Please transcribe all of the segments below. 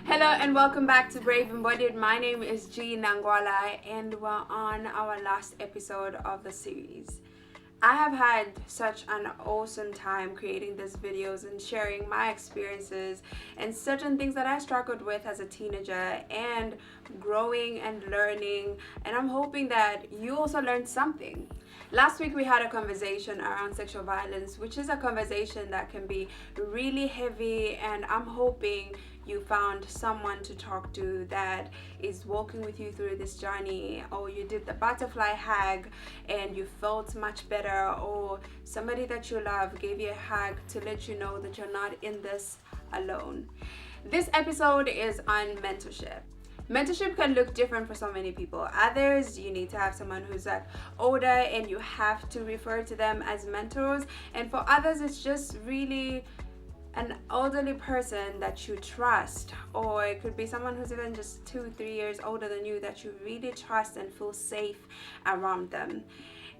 Hello and welcome back to Brave Embodied. My name is G Nangwala and we're on our last episode of the series. I have had such an awesome time creating these videos and sharing my experiences and certain things that I struggled with as a teenager and growing and learning, and I'm hoping that you also learned something. Last week we had a conversation around sexual violence, which is a conversation that can be really heavy, and I'm hoping you found someone to talk to that is walking with you through this journey, or you did the butterfly hug and you felt much better, or somebody that you love gave you a hug to let you know that you're not in this alone. This episode is on mentorship. Mentorship can look different for so many people. Others, you need to have someone who's like older and you have to refer to them as mentors. And for others, it's just really an elderly person that you trust, or it could be someone who's even just 2-3 years older than you that you really trust and feel safe around them.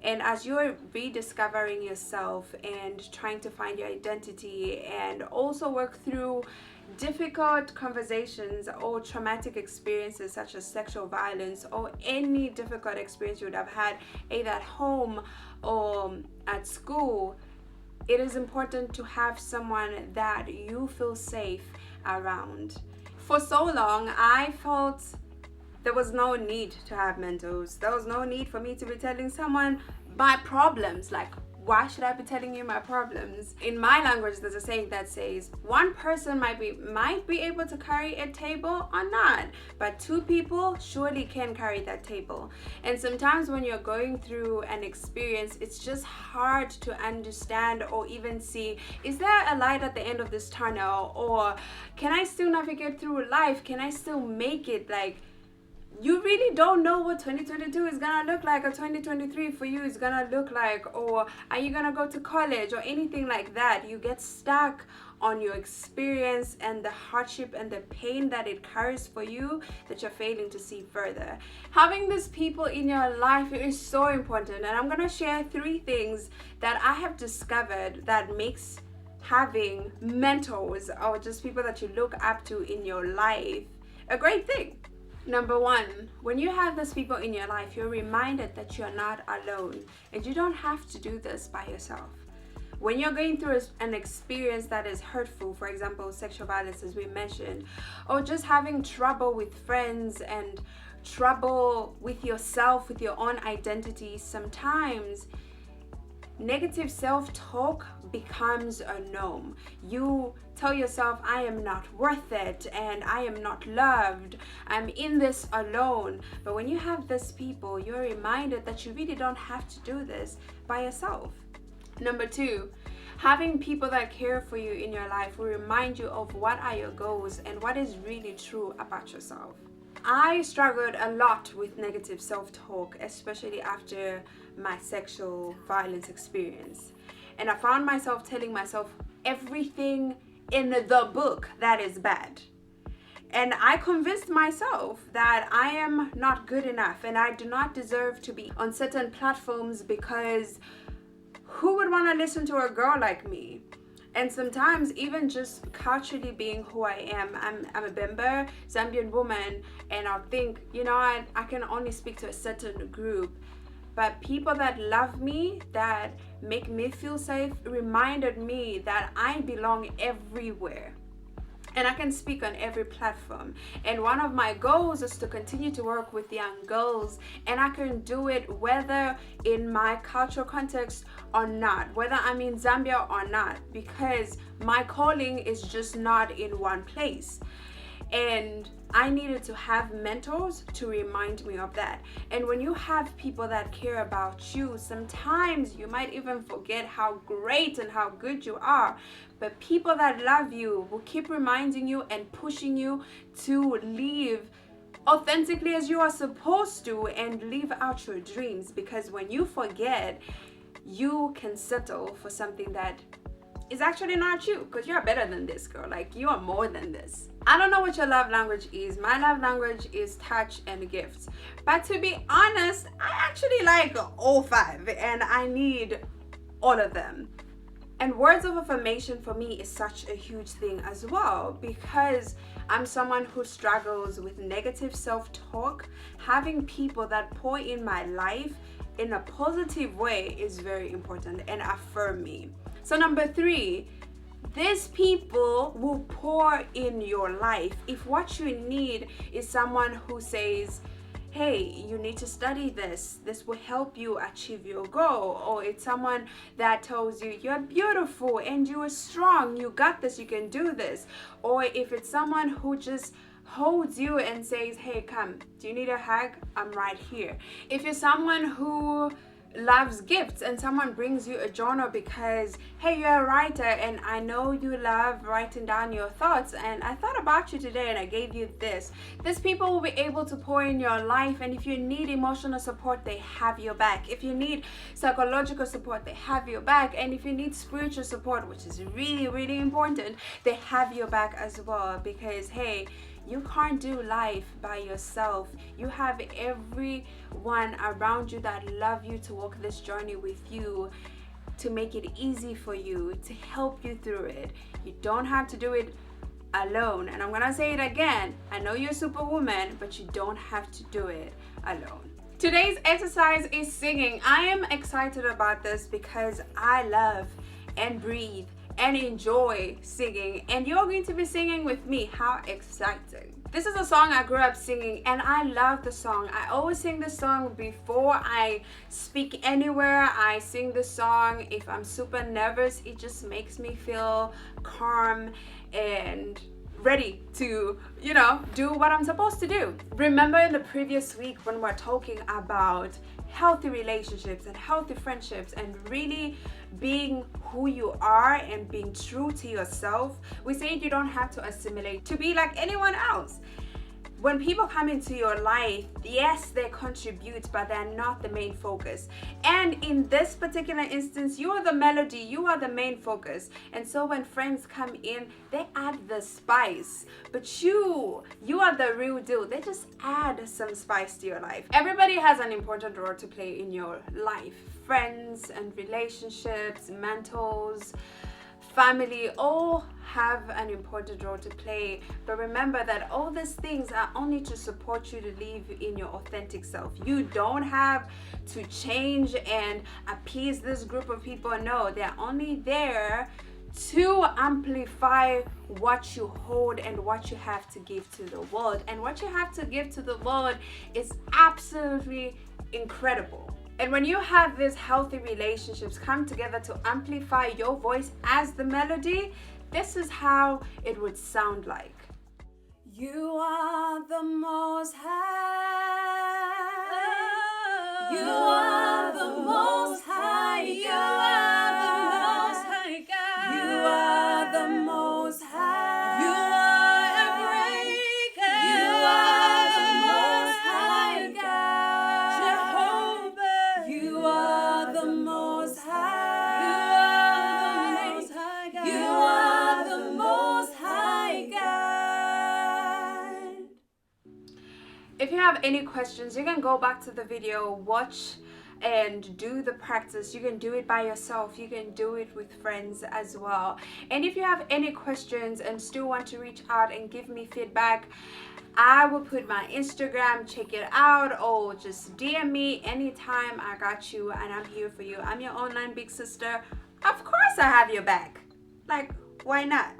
And as you're rediscovering yourself and trying to find your identity and also work through difficult conversations or traumatic experiences such as sexual violence or any difficult experience you would have had either at home or at school, it is important to have someone that you feel safe around. For so long, I felt there was no need to have mentors. There was no need for me to be telling someone my problems. Like, why should I be telling you my problems? In my language, there's a saying that says one person might be able to carry a table or not, but two people surely can carry that table. And sometimes when you're going through an experience, it's just hard to understand or even see, is there a light at the end of this tunnel? Or can I still navigate through life? Can I still make it? Like, you really don't know what 2022 is gonna look like, or 2023 for you is gonna look like, or are you gonna go to college or anything like that. You get stuck on your experience and the hardship and the pain that it carries for you that you're failing to see further. Having these people in your life is so important, and I'm gonna share 3 things that I have discovered that makes having mentors or just people that you look up to in your life a great thing. Number 1, when you have those people in your life, you're reminded that you're not alone and you don't have to do this by yourself. When you're going through an experience that is hurtful, for example, sexual violence as we mentioned, or just having trouble with friends and trouble with yourself, with your own identity, sometimes negative self-talk becomes a norm. You tell yourself, I am not worth it and I am not loved. I'm in this alone. But when you have these people, you're reminded that you really don't have to do this by yourself. Number 2, having people that care for you in your life will remind you of what are your goals and what is really true about yourself. I struggled a lot with negative self-talk, especially after my sexual violence experience. And I found myself telling myself everything in the book that is bad. And I convinced myself that I am not good enough and I do not deserve to be on certain platforms, because who would want to listen to a girl like me? And sometimes even just culturally being who I am, I'm a Bemba, Zambian woman, and I'll think, I can only speak to a certain group. But people that love me, that make me feel safe, reminded me that I belong everywhere. And I can speak on every platform. And one of my goals is to continue to work with young girls. And I can do it whether in my cultural context or not, whether I'm in Zambia or not, because my calling is just not in one place. And I needed to have mentors to remind me of that. And when you have people that care about you, sometimes you might even forget how great and how good you are. But people that love you will keep reminding you and pushing you to live authentically as you are supposed to and live out your dreams. Because when you forget, you can settle for something that is actually not you, because you're better than this, girl. Like, you are more than this. I don't know what your love language is. My love language is touch and gifts. But to be honest, I actually like all 5 and I need all of them. And words of affirmation for me is such a huge thing as well, because I'm someone who struggles with negative self-talk. Having people that pour in my life in a positive way is very important and affirm me. So number 3, these people will pour in your life. If what you need is someone who says, hey, you need to study this will help you achieve your goal, or it's someone that tells you you're beautiful and you are strong, you got this, you can do this, or if it's someone who just holds you and says, hey, come, do you need a hug? I'm right here. If you're someone who loves gifts and someone brings you a journal because, hey, you're a writer and I know you love writing down your thoughts and I thought about you today and I gave you this. These people will be able to pour in your life, and if you need emotional support, they have your back. If you need psychological support, they have your back. And if you need spiritual support, which is really, really important, they have your back as well, because hey, you can't do life by yourself. You have everyone around you that love you to walk this journey with you, to make it easy for you, to help you through it. You don't have to do it alone. And I'm gonna say it again. I know you're superwoman, but you don't have to do it alone. Today's exercise is singing. I am excited about this because I love and breathe and enjoy singing, and you're going to be singing with me. How exciting. This is a song I grew up singing and I love the song. I always sing this song before I speak anywhere. I sing this song if I'm super nervous. It just makes me feel calm and ready to, do what I'm supposed to do. Remember in the previous week when we're talking about healthy relationships and healthy friendships and really being who you are and being true to yourself, we said you don't have to assimilate to be like anyone else. When people come into your life, yes, they contribute, but they're not the main focus. And in this particular instance, you are the melody, you are the main focus. And so when friends come in, they add the spice. But you are the real deal. They just add some spice to your life. Everybody has an important role to play in your life. Friends and relationships, mentors, family, all have an important role to play. But remember that all these things are only to support you to live in your authentic self. You don't have to change and appease this group of people. No, they're only there to amplify what you hold and what you have to give to the world. And what you have to give to the world is absolutely incredible. And when you have these healthy relationships come together to amplify your voice as the melody, this is how it would sound like. You are the Most High. You are the Most High. You are the Most High God. You are the Most High. You are a great God. You are the Most High God. Jehovah. You are the Most High. You are the Most High God. If you have any questions, you can go back to the video, watch and do the practice. You can do it by yourself, you can do it with friends as well. And if you have any questions and still want to reach out and give me feedback, I will put my Instagram, check it out, or just DM me anytime. I got you and I'm here for you. I'm your online big sister. Of course I have your back. Like, why not?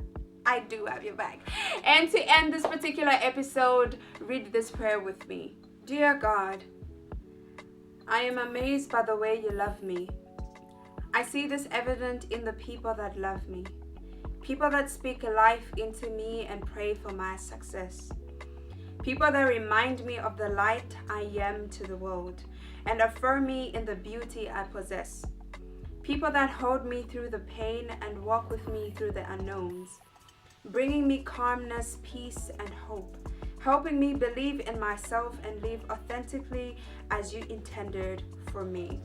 I do have your back. And to end this particular episode, read this prayer with me. Dear God, I am amazed by the way you love me. I see this evident in the people that love me. People that speak life into me and pray for my success. People that remind me of the light I am to the world and affirm me in the beauty I possess. People that hold me through the pain and walk with me through the unknowns, bringing me calmness, peace, and hope, helping me believe in myself and live authentically as you intended for me.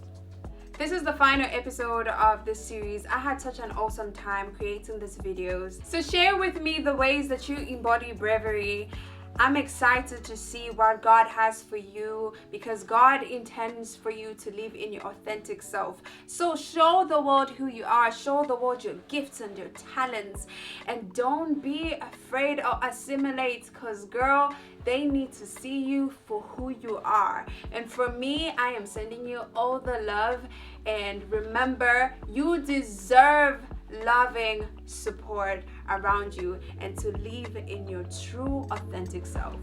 This is the final episode of this series. I had such an awesome time creating these videos. So share with me the ways that you embody bravery. I'm excited to see what God has for you, because God intends for you to live in your authentic self. So show the world who you are, show the world your gifts and your talents, and don't be afraid or assimilate, because girl, they need to see you for who you are. And for me, I am sending you all the love, and remember, you deserve loving support around you and to live in your true authentic self.